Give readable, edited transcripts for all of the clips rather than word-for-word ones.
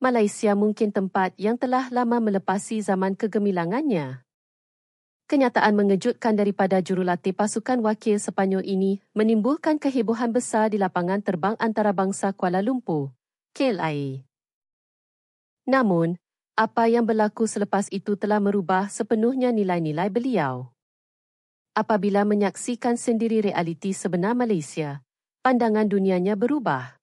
Malaysia mungkin tempat yang telah lama melepasi zaman kegemilangannya. Kenyataan mengejutkan daripada jurulatih pasukan wakil Sepanyol ini menimbulkan kehebohan besar di lapangan terbang antarabangsa Kuala Lumpur, KLIA. Namun, apa yang berlaku selepas itu telah merubah sepenuhnya nilai-nilai beliau. Apabila menyaksikan sendiri realiti sebenar Malaysia, pandangan dunianya berubah.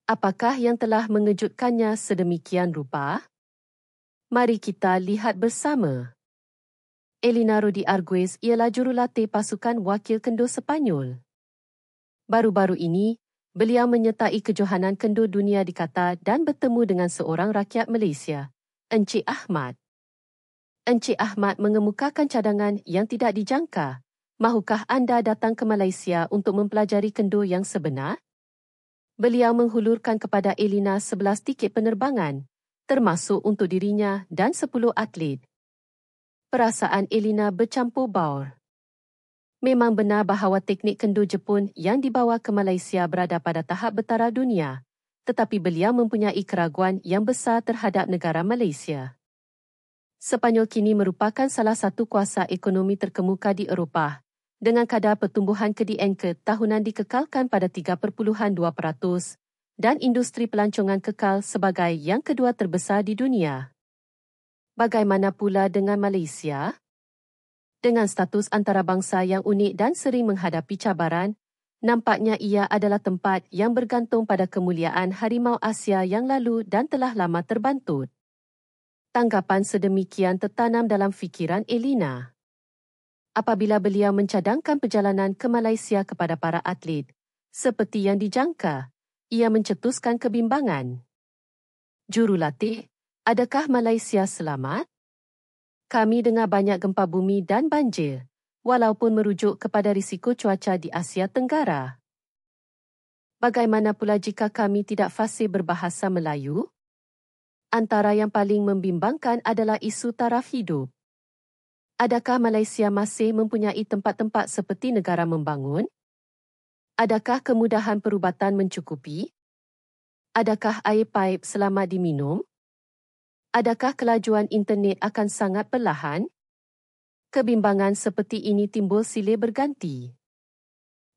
Apakah yang telah mengejutkannya sedemikian rupa? Mari kita lihat bersama. Elina Rodi Arguez ialah jurulatih pasukan wakil kendo Sepanyol. Baru-baru ini, beliau menyertai kejohanan kendo dunia di Qatar dan bertemu dengan seorang rakyat Malaysia, Encik Ahmad. Encik Ahmad mengemukakan cadangan yang tidak dijangka. Mahukah anda datang ke Malaysia untuk mempelajari kendo yang sebenar? Beliau menghulurkan kepada Elina 11 tiket penerbangan, termasuk untuk dirinya dan 10 atlet. Perasaan Elina bercampur baur. Memang benar bahawa teknik kendo Jepun yang dibawa ke Malaysia berada pada tahap bertara dunia, tetapi beliau mempunyai keraguan yang besar terhadap negara Malaysia. Sepanyol kini merupakan salah satu kuasa ekonomi terkemuka di Eropah, dengan kadar pertumbuhan KDNK tahunan dikekalkan pada 3.2% dan industri pelancongan kekal sebagai yang kedua terbesar di dunia. Bagaimana pula dengan Malaysia? Dengan status antarabangsa yang unik dan sering menghadapi cabaran, nampaknya ia adalah tempat yang bergantung pada kemuliaan Harimau Asia yang lalu dan telah lama terbantut. Tanggapan sedemikian tertanam dalam fikiran Elina. Apabila beliau mencadangkan perjalanan ke Malaysia kepada para atlet, seperti yang dijangka, ia mencetuskan kebimbangan. Jurulatih, adakah Malaysia selamat? Kami dengar banyak gempa bumi dan banjir, walaupun merujuk kepada risiko cuaca di Asia Tenggara. Bagaimana pula jika kami tidak fasih berbahasa Melayu? Antara yang paling membimbangkan adalah isu taraf hidup. Adakah Malaysia masih mempunyai tempat-tempat seperti negara membangun? Adakah kemudahan perubatan mencukupi? Adakah air paip selamat diminum? Adakah kelajuan internet akan sangat perlahan? Kebimbangan seperti ini timbul silih berganti.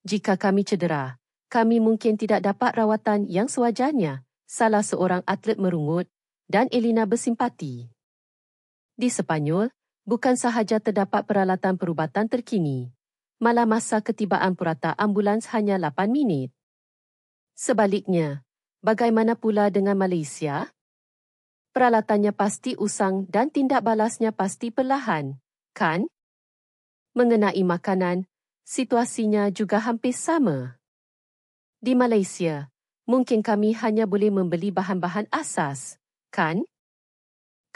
Jika kami cedera, kami mungkin tidak dapat rawatan yang sewajarnya, salah seorang atlet merungut, dan Elina bersimpati. Di Sepanyol, bukan sahaja terdapat peralatan perubatan terkini, malah masa ketibaan purata ambulans hanya 8 minit. Sebaliknya, bagaimana pula dengan Malaysia? Peralatannya pasti usang dan tindak balasnya pasti perlahan, kan? Mengenai makanan, situasinya juga hampir sama. Di Malaysia, mungkin kami hanya boleh membeli bahan-bahan asas, kan?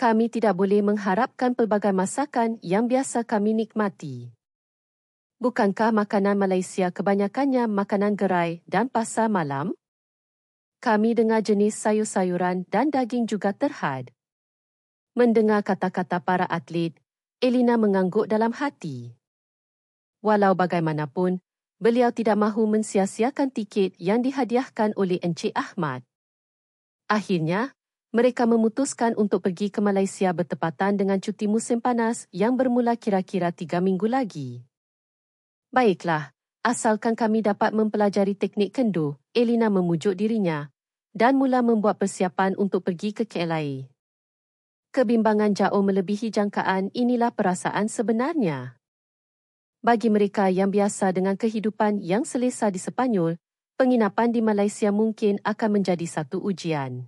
Kami tidak boleh mengharapkan pelbagai masakan yang biasa kami nikmati. Bukankah makanan Malaysia kebanyakannya makanan gerai dan pasar malam? Kami dengar jenis sayur-sayuran dan daging juga terhad. Mendengar kata-kata para atlet, Elina mengangguk dalam hati. Walau bagaimanapun, beliau tidak mahu mensia-siakan tiket yang dihadiahkan oleh Encik Ahmad. Akhirnya, mereka memutuskan untuk pergi ke Malaysia bertepatan dengan cuti musim panas yang bermula kira-kira 3 minggu lagi. Baiklah, asalkan kami dapat mempelajari teknik kendo, Elina memujuk dirinya, dan mula membuat persiapan untuk pergi ke KLIA. Kebimbangan jauh melebihi jangkaan, inilah perasaan sebenarnya. Bagi mereka yang biasa dengan kehidupan yang selesa di Sepanyol, penginapan di Malaysia mungkin akan menjadi satu ujian.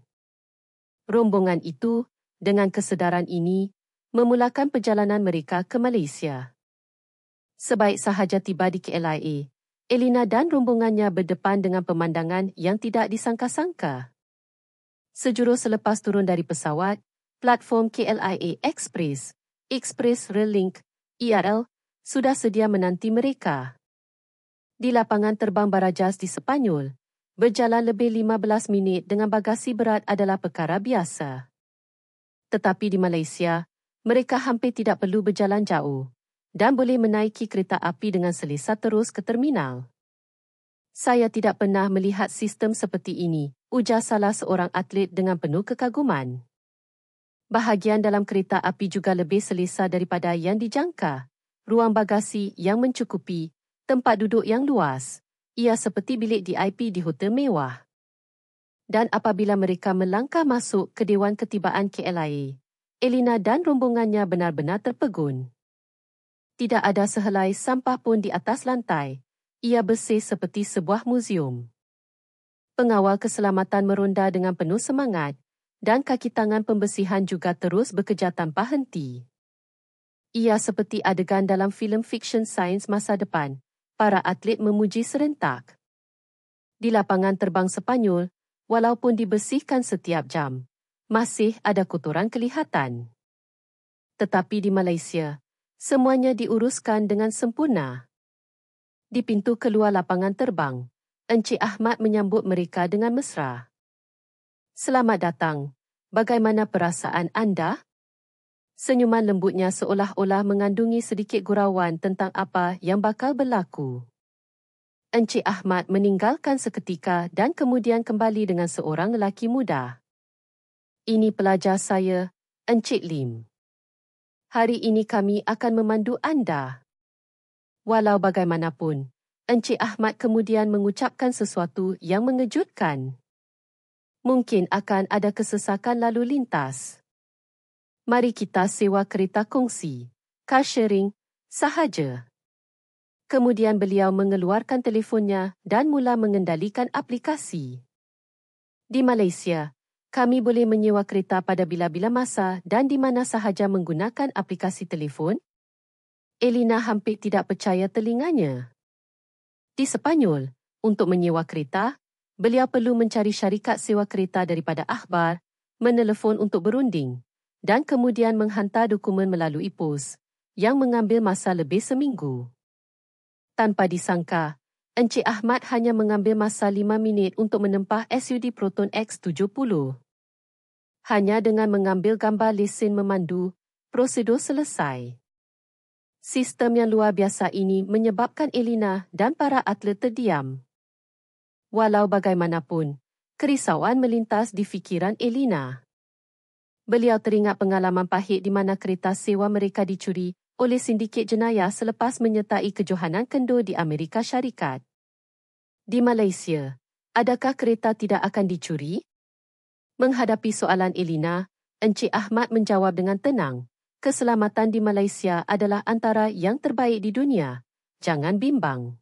Rombongan itu, dengan kesedaran ini, memulakan perjalanan mereka ke Malaysia. Sebaik sahaja tiba di KLIA, Elina dan rombongannya berdepan dengan pemandangan yang tidak disangka-sangka. Sejurus selepas turun dari pesawat, platform KLIA Express, Express Rail Link, ERL, sudah sedia menanti mereka. Di lapangan terbang Barajas di Sepanyol, berjalan lebih 15 minit dengan bagasi berat adalah perkara biasa. Tetapi di Malaysia, mereka hampir tidak perlu berjalan jauh dan boleh menaiki kereta api dengan selesa terus ke terminal. Saya tidak pernah melihat sistem seperti ini, ujar salah seorang atlet dengan penuh kekaguman. Bahagian dalam kereta api juga lebih selesa daripada yang dijangka. Ruang bagasi yang mencukupi, tempat duduk yang luas. Ia seperti bilik VIP di hotel mewah. Dan apabila mereka melangkah masuk ke Dewan Ketibaan KLIA, Elina dan rombongannya benar-benar terpegun. Tidak ada sehelai sampah pun di atas lantai. Ia bersih seperti sebuah muzium. Pengawal keselamatan meronda dengan penuh semangat dan kaki tangan pembersihan juga terus bekerja tanpa henti. Ia seperti adegan dalam filem fiksyen sains masa depan. Para atlet memuji serentak. Di lapangan terbang Sepanyol, walaupun dibersihkan setiap jam, masih ada kotoran kelihatan. Tetapi di Malaysia, semuanya diuruskan dengan sempurna. Di pintu keluar lapangan terbang, Encik Ahmad menyambut mereka dengan mesra. Selamat datang. Bagaimana perasaan anda? Senyuman lembutnya seolah-olah mengandungi sedikit gurauan tentang apa yang bakal berlaku. Encik Ahmad meninggalkan seketika dan kemudian kembali dengan seorang lelaki muda. Ini pelajar saya, Encik Lim. Hari ini kami akan memandu anda. Walau bagaimanapun, Encik Ahmad kemudian mengucapkan sesuatu yang mengejutkan. Mungkin akan ada kesesakan lalu lintas. Mari kita sewa kereta kongsi, car sharing, sahaja. Kemudian beliau mengeluarkan telefonnya dan mula mengendalikan aplikasi. Di Malaysia, kami boleh menyewa kereta pada bila-bila masa dan di mana sahaja menggunakan aplikasi telefon. Elina hampir tidak percaya telinganya. Di Sepanyol, untuk menyewa kereta, beliau perlu mencari syarikat sewa kereta daripada akhbar, menelefon untuk berunding dan kemudian menghantar dokumen melalui pos yang mengambil masa lebih seminggu. Tanpa disangka, Encik Ahmad hanya mengambil masa 5 minit untuk menempah SUD Proton X70. Hanya dengan mengambil gambar lesen memandu, prosedur selesai. Sistem yang luar biasa ini menyebabkan Elina dan para atlet terdiam. Walau bagaimanapun, kerisauan melintas di fikiran Elina. Beliau teringat pengalaman pahit di mana kereta sewa mereka dicuri oleh sindiket jenayah selepas menyertai kejohanan kendur di Amerika Syarikat. Di Malaysia, adakah kereta tidak akan dicuri? Menghadapi soalan Elina, Encik Ahmad menjawab dengan tenang. Keselamatan di Malaysia adalah antara yang terbaik di dunia. Jangan bimbang.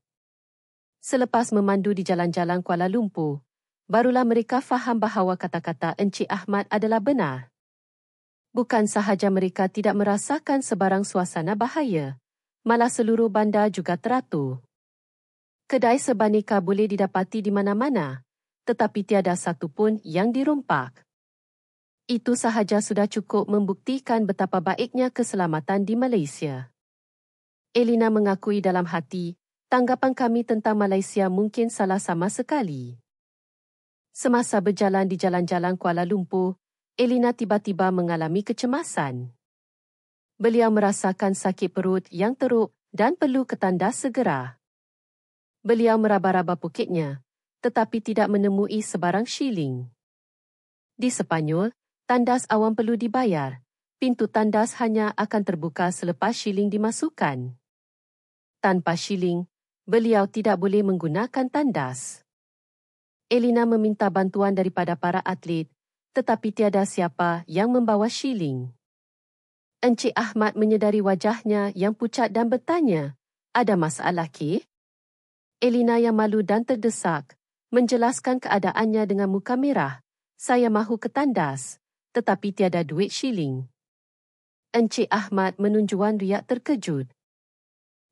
Selepas memandu di jalan-jalan Kuala Lumpur, barulah mereka faham bahawa kata-kata Encik Ahmad adalah benar. Bukan sahaja mereka tidak merasakan sebarang suasana bahaya, malah seluruh bandar juga teratur. Kedai sebaneka boleh didapati di mana-mana, tetapi tiada satu pun yang dirompak. Itu sahaja sudah cukup membuktikan betapa baiknya keselamatan di Malaysia. Elina mengakui dalam hati, tanggapan kami tentang Malaysia mungkin salah sama sekali. Semasa berjalan di jalan-jalan Kuala Lumpur, Elina tiba-tiba mengalami kecemasan. Beliau merasakan sakit perut yang teruk dan perlu ke tandas segera. Beliau meraba-raba poketnya, tetapi tidak menemui sebarang shilling. Di Sepanyol, tandas awam perlu dibayar. Pintu tandas hanya akan terbuka selepas shilling dimasukkan. Tanpa shilling, beliau tidak boleh menggunakan tandas. Elina meminta bantuan daripada para atlet, tetapi tiada siapa yang membawa shilling. Encik Ahmad menyedari wajahnya yang pucat dan bertanya, "Ada masalah ke?" Elina yang malu dan terdesak, menjelaskan keadaannya dengan muka merah. "Saya mahu ke tandas, tetapi tiada duit shilling." Encik Ahmad menunjuan riak terkejut.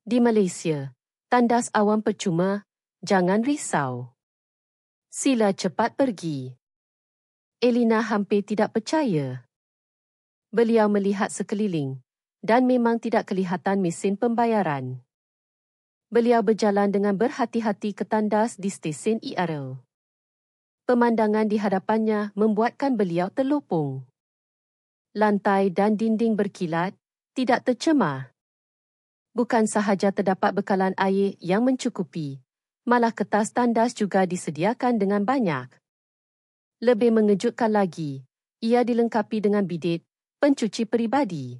Di Malaysia, tandas awam percuma, jangan risau. Sila cepat pergi. Elina hampir tidak percaya. Beliau melihat sekeliling dan memang tidak kelihatan mesin pembayaran. Beliau berjalan dengan berhati-hati ke tandas di stesen ERL. Pemandangan di hadapannya membuatkan beliau terlopong. Lantai dan dinding berkilat, tidak tercemar. Bukan sahaja terdapat bekalan air yang mencukupi, Malah kertas tandas juga disediakan dengan banyak. Lebih mengejutkan lagi, ia dilengkapi dengan bidet pencuci peribadi.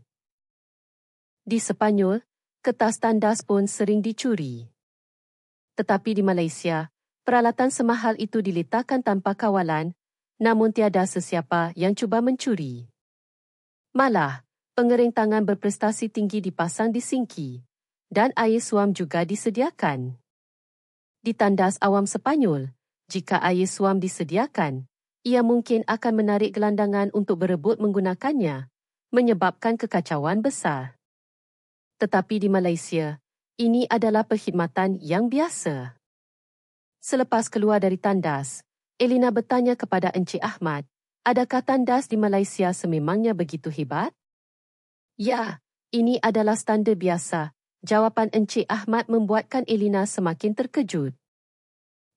Di Sepanyol, kertas tandas pun sering dicuri. Tetapi di Malaysia, peralatan semahal itu diletakkan tanpa kawalan, namun tiada sesiapa yang cuba mencuri. Malah, pengering tangan berprestasi tinggi dipasang di sinki, dan air suam juga disediakan. Di tandas awam Sepanyol, jika air suam disediakan, ia mungkin akan menarik gelandangan untuk berebut menggunakannya, menyebabkan kekacauan besar. Tetapi di Malaysia, ini adalah perkhidmatan yang biasa. Selepas keluar dari tandas, Elina bertanya kepada Encik Ahmad, adakah tandas di Malaysia sememangnya begitu hebat? Ya, ini adalah standar biasa. Jawapan Encik Ahmad membuatkan Elina semakin terkejut.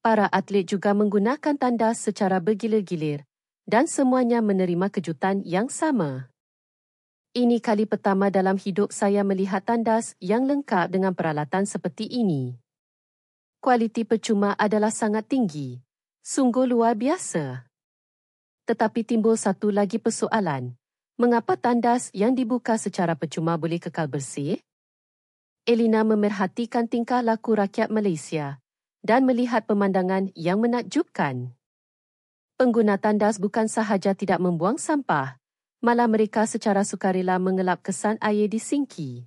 Para atlet juga menggunakan tandas secara bergilir-gilir dan semuanya menerima kejutan yang sama. Ini kali pertama dalam hidup saya melihat tandas yang lengkap dengan peralatan seperti ini. Kualiti percuma adalah sangat tinggi, sungguh luar biasa. Tetapi timbul satu lagi persoalan, mengapa tandas yang dibuka secara percuma boleh kekal bersih? Elina memerhatikan tingkah laku rakyat Malaysia dan melihat pemandangan yang menakjubkan. Pengguna tandas bukan sahaja tidak membuang sampah, malah mereka secara sukarela mengelap kesan air di sinki.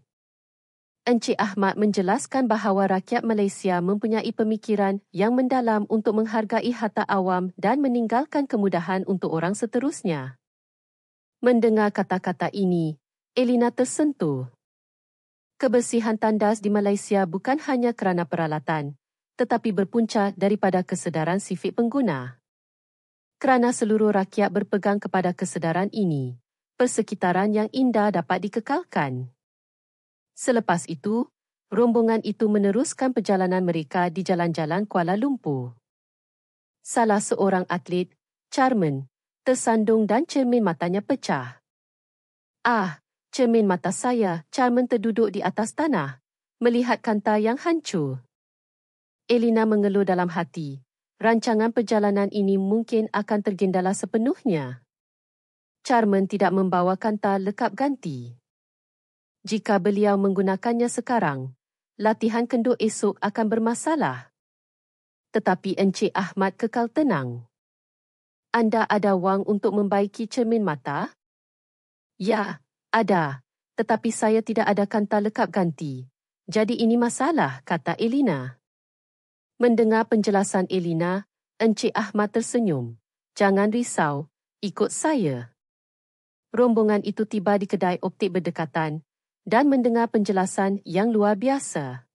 Encik Ahmad menjelaskan bahawa rakyat Malaysia mempunyai pemikiran yang mendalam untuk menghargai harta awam dan meninggalkan kemudahan untuk orang seterusnya. Mendengar kata-kata ini, Elina tersentuh. Kebersihan tandas di Malaysia bukan hanya kerana peralatan, tetapi berpunca daripada kesedaran sifik pengguna. Kerana seluruh rakyat berpegang kepada kesedaran ini, persekitaran yang indah dapat dikekalkan. Selepas itu, rombongan itu meneruskan perjalanan mereka di jalan-jalan Kuala Lumpur. Salah seorang atlet, Charman, tersandung dan cermin matanya pecah. Ah, cermin mata saya, Charman terduduk di atas tanah, melihat kanta yang hancur. Elina mengeluh dalam hati, rancangan perjalanan ini mungkin akan tergendala sepenuhnya. Charman tidak membawa kanta lekap ganti. Jika beliau menggunakannya sekarang, latihan kenduk esok akan bermasalah. Tetapi Encik Ahmad kekal tenang. Anda ada wang untuk membaiki cermin mata? Ya, ada. Tetapi saya tidak ada kanta lekap ganti. Jadi ini masalah, kata Elina. Mendengar penjelasan Elina, Encik Ahmad tersenyum. Jangan risau, ikut saya. Rombongan itu tiba di kedai optik berdekatan dan mendengar penjelasan yang luar biasa.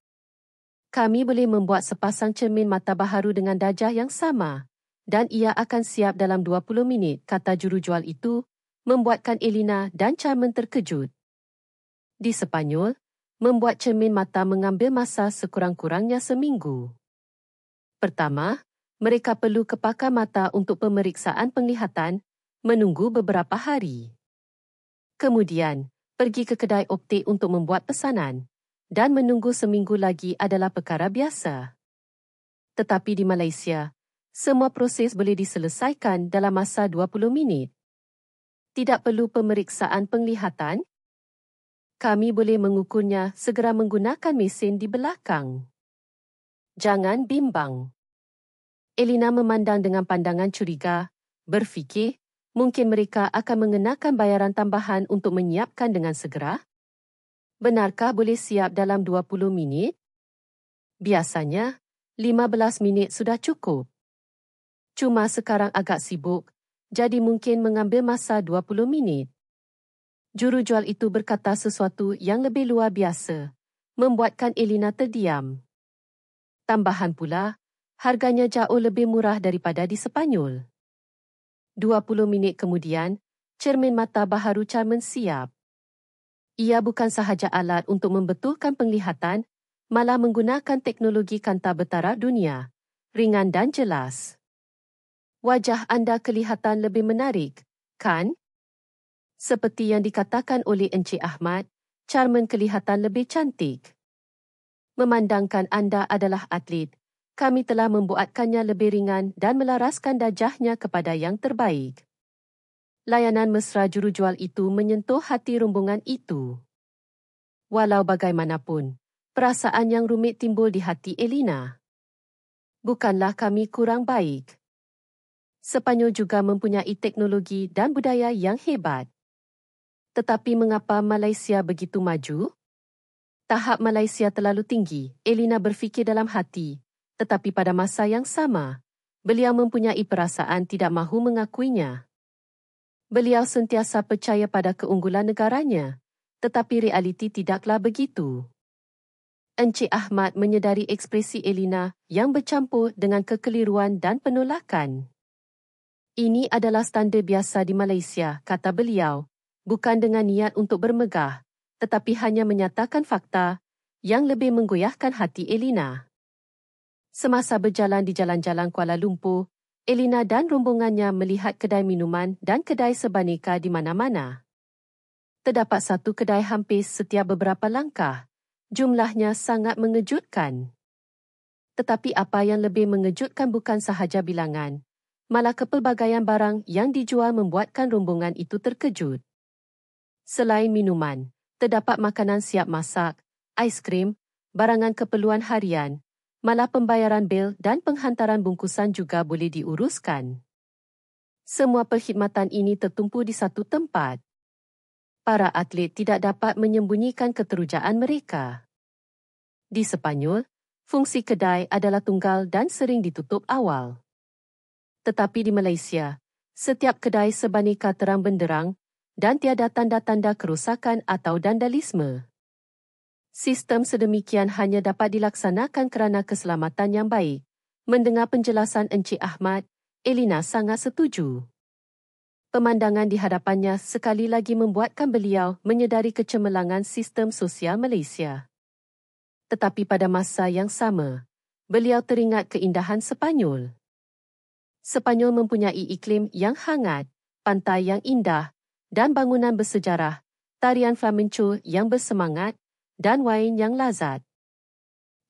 Kami boleh membuat sepasang cermin mata baharu dengan darjah yang sama dan ia akan siap dalam 20 minit, kata jurujual itu, membuatkan Elina dan Charman terkejut. Di Sepanyol, membuat cermin mata mengambil masa sekurang-kurangnya seminggu. Pertama, mereka perlu ke pakar mata untuk pemeriksaan penglihatan, menunggu beberapa hari. Kemudian, pergi ke kedai optik untuk membuat pesanan, dan menunggu seminggu lagi adalah perkara biasa. Tetapi di Malaysia, semua proses boleh diselesaikan dalam masa 20 minit. Tidak perlu pemeriksaan penglihatan. Kami boleh mengukurnya segera menggunakan mesin di belakang. Jangan bimbang. Elina memandang dengan pandangan curiga, berfikir, mungkin mereka akan mengenakan bayaran tambahan untuk menyiapkan dengan segera? Benarkah boleh siap dalam 20 minit? Biasanya, 15 minit sudah cukup. Cuma sekarang agak sibuk, jadi mungkin mengambil masa 20 minit. Jurujual itu berkata sesuatu yang lebih luar biasa, membuatkan Elina terdiam. Tambahan pula, harganya jauh lebih murah daripada di Sepanyol. 20 minit kemudian, cermin mata baharu Charman siap. Ia bukan sahaja alat untuk membetulkan penglihatan, malah menggunakan teknologi kanta bertaraf dunia, ringan dan jelas. Wajah anda kelihatan lebih menarik, kan? Seperti yang dikatakan oleh Encik Ahmad, Charman kelihatan lebih cantik. Memandangkan anda adalah atlet, Kami telah membuatkannya lebih ringan dan melaraskan darjahnya kepada yang terbaik. Layanan mesra jurujual itu menyentuh hati rombongan itu. Walau bagaimanapun, perasaan yang rumit timbul di hati Elina. Bukanlah kami kurang baik. Sepanyol juga mempunyai teknologi dan budaya yang hebat. Tetapi mengapa Malaysia begitu maju? Tahap Malaysia terlalu tinggi, Elina berfikir dalam hati. Tetapi pada masa yang sama, beliau mempunyai perasaan tidak mahu mengakuinya. Beliau sentiasa percaya pada keunggulan negaranya, tetapi realiti tidaklah begitu. Encik Ahmad menyedari ekspresi Elina yang bercampur dengan kekeliruan dan penolakan. Ini adalah standard biasa di Malaysia, kata beliau, bukan dengan niat untuk bermegah, tetapi hanya menyatakan fakta yang lebih menggoyahkan hati Elina. Semasa berjalan di jalan-jalan Kuala Lumpur, Elina dan rombongannya melihat kedai minuman dan kedai sebaneka di mana-mana. Terdapat satu kedai hampir setiap beberapa langkah. Jumlahnya sangat mengejutkan. Tetapi apa yang lebih mengejutkan bukan sahaja bilangan, malah kepelbagaian barang yang dijual membuatkan rombongan itu terkejut. Selain minuman, terdapat makanan siap masak, aiskrim, barangan keperluan harian, malah pembayaran bil dan penghantaran bungkusan juga boleh diuruskan. Semua perkhidmatan ini tertumpu di satu tempat. Para atlet tidak dapat menyembunyikan keterujaan mereka. Di Sepanyol, fungsi kedai adalah tunggal dan sering ditutup awal. Tetapi di Malaysia, setiap kedai sebaneka terang benderang dan tiada tanda-tanda kerosakan atau vandalisme. Sistem sedemikian hanya dapat dilaksanakan kerana keselamatan yang baik. Mendengar penjelasan Encik Ahmad, Elina sangat setuju. Pemandangan di hadapannya sekali lagi membuatkan beliau menyedari kecemerlangan sistem sosial Malaysia. Tetapi pada masa yang sama, beliau teringat keindahan Sepanyol. Sepanyol mempunyai iklim yang hangat, pantai yang indah, dan bangunan bersejarah, tarian flamenco yang bersemangat, dan wain yang lazat.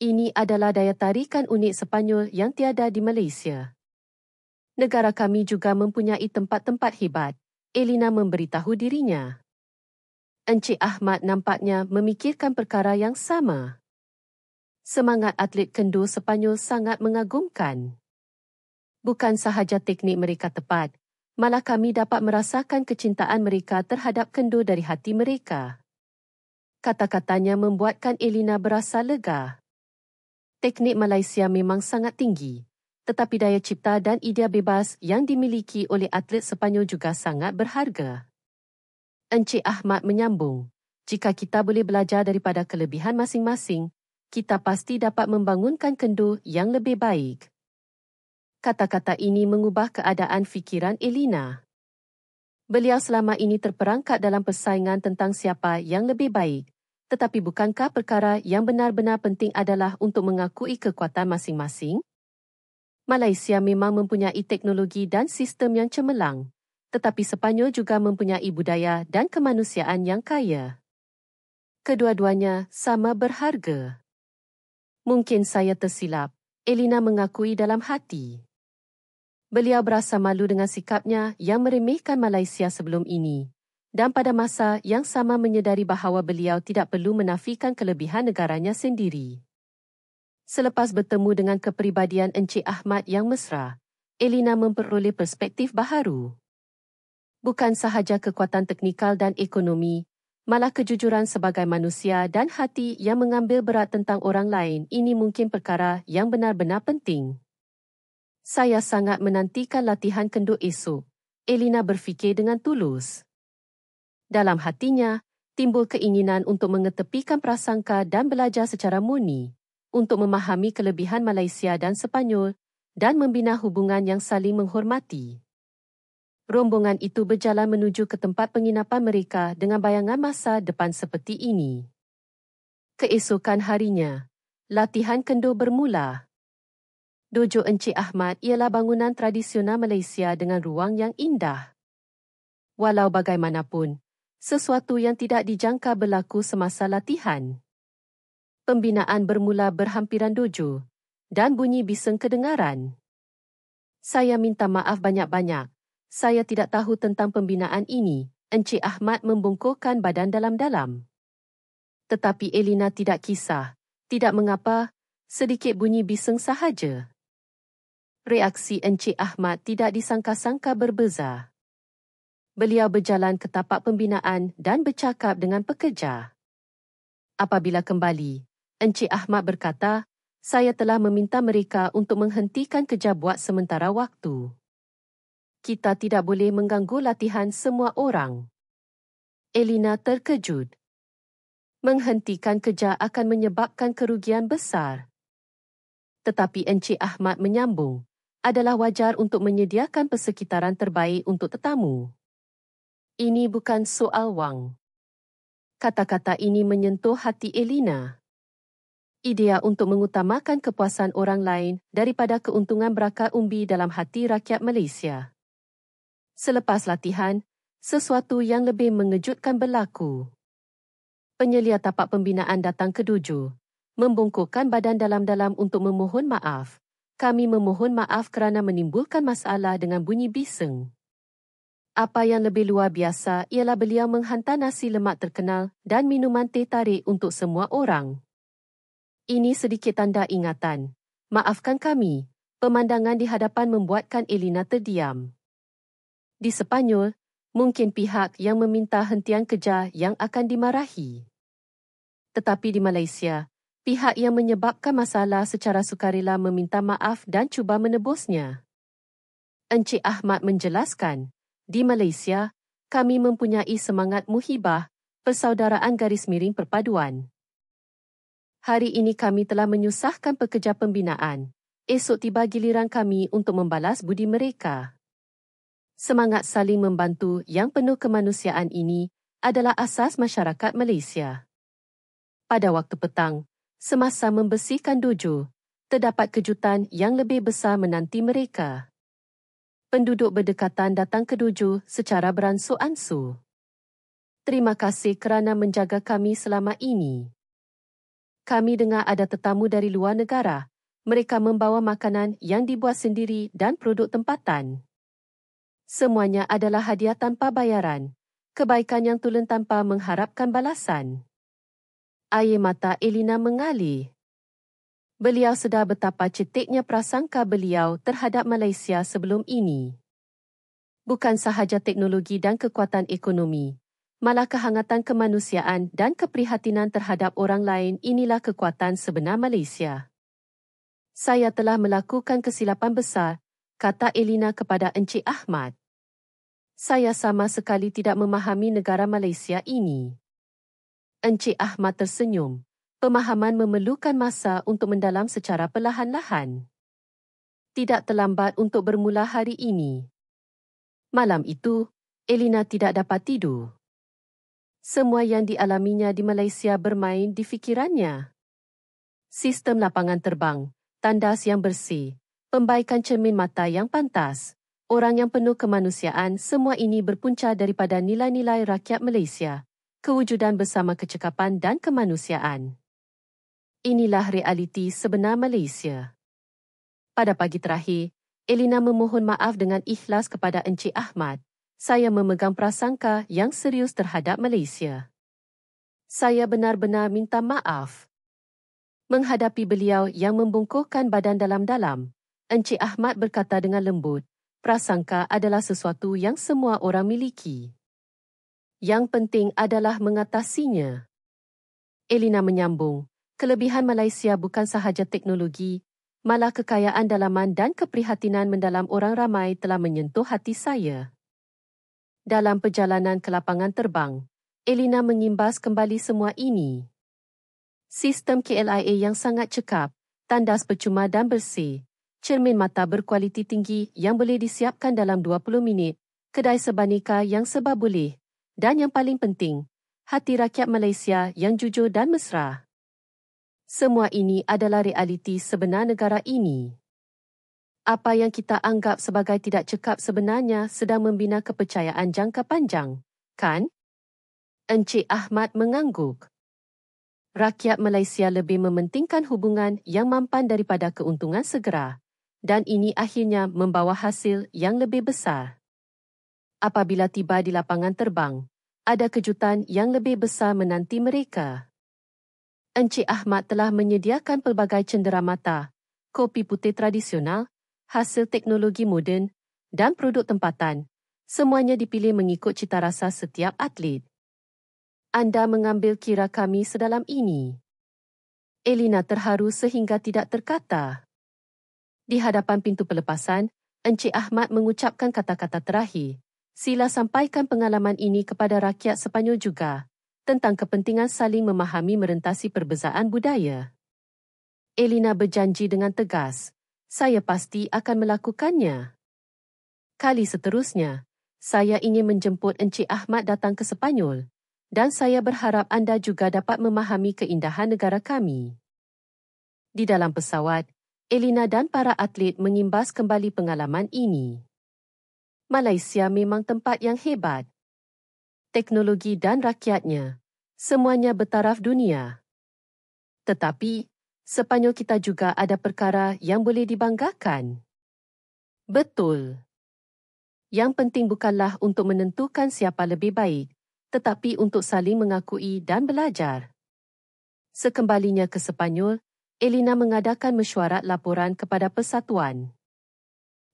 Ini adalah daya tarikan unik Sepanyol yang tiada di Malaysia. Negara kami juga mempunyai tempat-tempat hebat, Elina memberitahu dirinya. Encik Ahmad nampaknya memikirkan perkara yang sama. Semangat atlet kendo Sepanyol sangat mengagumkan. Bukan sahaja teknik mereka tepat, malah kami dapat merasakan kecintaan mereka terhadap kendo dari hati mereka. Kata-katanya membuatkan Elina berasa lega. Teknik Malaysia memang sangat tinggi, tetapi daya cipta dan idea bebas yang dimiliki oleh atlet Sepanyol juga sangat berharga. Encik Ahmad menyambung, jika kita boleh belajar daripada kelebihan masing-masing, kita pasti dapat membangunkan kendo yang lebih baik. Kata-kata ini mengubah keadaan fikiran Elina. Beliau selama ini terperangkap dalam persaingan tentang siapa yang lebih baik, tetapi bukankah perkara yang benar-benar penting adalah untuk mengakui kekuatan masing-masing? Malaysia memang mempunyai teknologi dan sistem yang cemerlang, tetapi Sepanyol juga mempunyai budaya dan kemanusiaan yang kaya. Kedua-duanya sama berharga. Mungkin saya tersilap, Elina mengakui dalam hati. Beliau berasa malu dengan sikapnya yang meremehkan Malaysia sebelum ini, dan pada masa yang sama menyedari bahawa beliau tidak perlu menafikan kelebihan negaranya sendiri. Selepas bertemu dengan kepribadian Encik Ahmad yang mesra, Elina memperoleh perspektif baharu. Bukan sahaja kekuatan teknikal dan ekonomi, malah kejujuran sebagai manusia dan hati yang mengambil berat tentang orang lain, ini mungkin perkara yang benar-benar penting. Saya sangat menantikan latihan kendo esok, Elina berfikir dengan tulus. Dalam hatinya, timbul keinginan untuk mengetepikan prasangka dan belajar secara murni, untuk memahami kelebihan Malaysia dan Sepanyol dan membina hubungan yang saling menghormati. Rombongan itu berjalan menuju ke tempat penginapan mereka dengan bayangan masa depan seperti ini. Keesokan harinya, latihan kendo bermula. Dojo Encik Ahmad ialah bangunan tradisional Malaysia dengan ruang yang indah. Walau bagaimanapun, sesuatu yang tidak dijangka berlaku semasa latihan. Pembinaan bermula berhampiran dojo, dan bunyi bising kedengaran. Saya minta maaf banyak-banyak. Saya tidak tahu tentang pembinaan ini. Encik Ahmad membungkukkan badan dalam-dalam. Tetapi Elina tidak kisah. Tidak mengapa, sedikit bunyi bising sahaja. Reaksi Encik Ahmad tidak disangka-sangka berbeza. Beliau berjalan ke tapak pembinaan dan bercakap dengan pekerja. Apabila kembali, Encik Ahmad berkata, saya telah meminta mereka untuk menghentikan kerja buat sementara waktu. Kita tidak boleh mengganggu latihan semua orang. Elina terkejut. Menghentikan kerja akan menyebabkan kerugian besar. Tetapi Encik Ahmad menyambung, adalah wajar untuk menyediakan persekitaran terbaik untuk tetamu. Ini bukan soal wang. Kata-kata ini menyentuh hati Elina. Idea untuk mengutamakan kepuasan orang lain daripada keuntungan berakar umbi dalam hati rakyat Malaysia. Selepas latihan, sesuatu yang lebih mengejutkan berlaku. Penyelia tapak pembinaan datang ke dojo, membungkukkan badan dalam-dalam untuk memohon maaf. Kami memohon maaf kerana menimbulkan masalah dengan bunyi bising. Apa yang lebih luar biasa ialah beliau menghantar nasi lemak terkenal dan minuman teh tarik untuk semua orang. Ini sedikit tanda ingatan. Maafkan kami, pemandangan di hadapan membuatkan Elina terdiam. Di Sepanyol, mungkin pihak yang meminta hentian kerja yang akan dimarahi. Tetapi di Malaysia, pihak yang menyebabkan masalah secara sukarela meminta maaf dan cuba menebusnya. Encik Ahmad menjelaskan, di Malaysia, kami mempunyai semangat muhibah, persaudaraan garis miring perpaduan. Hari ini kami telah menyusahkan pekerja pembinaan. Esok tiba giliran kami untuk membalas budi mereka. Semangat saling membantu yang penuh kemanusiaan ini adalah asas masyarakat Malaysia. Pada waktu petang, semasa membersihkan dojo, terdapat kejutan yang lebih besar menanti mereka. Penduduk berdekatan datang ke dojo secara beransur-ansur. Terima kasih kerana menjaga kami selama ini. Kami dengar ada tetamu dari luar negara. Mereka membawa makanan yang dibuat sendiri dan produk tempatan. Semuanya adalah hadiah tanpa bayaran. Kebaikan yang tulen tanpa mengharapkan balasan. Air mata Elina mengalir. Beliau sedar betapa ceteknya prasangka beliau terhadap Malaysia sebelum ini. Bukan sahaja teknologi dan kekuatan ekonomi, malah kehangatan kemanusiaan dan keprihatinan terhadap orang lain inilah kekuatan sebenar Malaysia. Saya telah melakukan kesilapan besar, kata Elina kepada Encik Ahmad. Saya sama sekali tidak memahami negara Malaysia ini. Encik Ahmad tersenyum. Pemahaman memerlukan masa untuk mendalam secara perlahan-lahan. Tidak terlambat untuk bermula hari ini. Malam itu, Elina tidak dapat tidur. Semua yang dialaminya di Malaysia bermain di fikirannya. Sistem lapangan terbang, tandas yang bersih, pembaikan cermin mata yang pantas, orang yang penuh kemanusiaan, semua ini berpunca daripada nilai-nilai rakyat Malaysia, kewujudan bersama kecekapan dan kemanusiaan. Inilah realiti sebenar Malaysia. Pada pagi terakhir, Elina memohon maaf dengan ikhlas kepada Encik Ahmad. Saya memegang prasangka yang serius terhadap Malaysia. Saya benar-benar minta maaf. Menghadapi beliau yang membungkukkan badan dalam-dalam, Encik Ahmad berkata dengan lembut, prasangka adalah sesuatu yang semua orang miliki. Yang penting adalah mengatasinya. Elina menyambung, kelebihan Malaysia bukan sahaja teknologi, malah kekayaan dalaman dan keprihatinan mendalam orang ramai telah menyentuh hati saya. Dalam perjalanan ke lapangan terbang, Elina mengimbas kembali semua ini. Sistem KLIA yang sangat cekap, tandas percuma dan bersih, cermin mata berkualiti tinggi yang boleh disiapkan dalam 20 minit, kedai sebanika yang serba boleh, dan yang paling penting, hati rakyat Malaysia yang jujur dan mesra. Semua ini adalah realiti sebenar negara ini. Apa yang kita anggap sebagai tidak cekap sebenarnya sedang membina kepercayaan jangka panjang, kan? Encik Ahmad mengangguk. Rakyat Malaysia lebih mementingkan hubungan yang mampan daripada keuntungan segera, dan ini akhirnya membawa hasil yang lebih besar. Apabila tiba di lapangan terbang, ada kejutan yang lebih besar menanti mereka. Encik Ahmad telah menyediakan pelbagai cenderamata, kopi putih tradisional, hasil teknologi moden, dan produk tempatan. Semuanya dipilih mengikut citarasa setiap atlet. Anda mengambil kira kami sedalam ini. Elina terharu sehingga tidak terkata. Di hadapan pintu pelepasan, Encik Ahmad mengucapkan kata-kata terakhir. Sila sampaikan pengalaman ini kepada rakyat Sepanyol juga, tentang kepentingan saling memahami merentasi perbezaan budaya. Elina berjanji dengan tegas, saya pasti akan melakukannya. Kali seterusnya, saya ingin menjemput Encik Ahmad datang ke Sepanyol, dan saya berharap anda juga dapat memahami keindahan negara kami. Di dalam pesawat, Elina dan para atlet mengimbas kembali pengalaman ini. Malaysia memang tempat yang hebat. Teknologi dan rakyatnya, semuanya bertaraf dunia. Tetapi, Sepanyol kita juga ada perkara yang boleh dibanggakan. Betul. Yang penting bukanlah untuk menentukan siapa lebih baik, tetapi untuk saling mengakui dan belajar. Sekembalinya ke Sepanyol, Elina mengadakan mesyuarat laporan kepada Persatuan.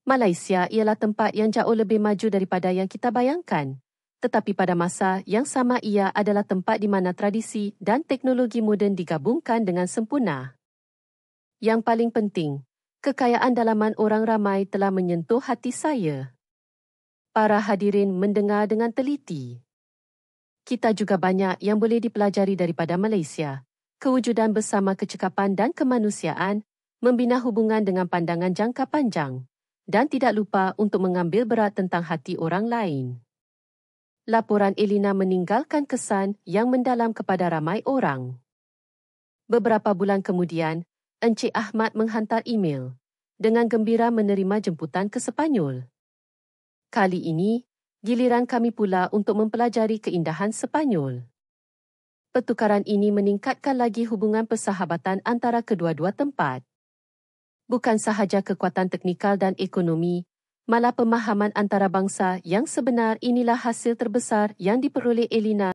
Malaysia ialah tempat yang jauh lebih maju daripada yang kita bayangkan, tetapi pada masa yang sama ia adalah tempat di mana tradisi dan teknologi moden digabungkan dengan sempurna. Yang paling penting, kekayaan dalaman orang ramai telah menyentuh hati saya. Para hadirin mendengar dengan teliti. Kita juga banyak yang boleh dipelajari daripada Malaysia. Kewujudan bersama kecekapan dan kemanusiaan, membina hubungan dengan pandangan jangka panjang, dan tidak lupa untuk mengambil berat tentang hati orang lain. Laporan Elina meninggalkan kesan yang mendalam kepada ramai orang. Beberapa bulan kemudian, Encik Ahmad menghantar email, dengan gembira menerima jemputan ke Sepanyol. Kali ini, giliran kami pula untuk mempelajari keindahan Sepanyol. Pertukaran ini meningkatkan lagi hubungan persahabatan antara kedua-dua tempat. Bukan sahaja kekuatan teknikal dan ekonomi, malah pemahaman antara bangsa yang sebenar inilah hasil terbesar yang diperoleh Elina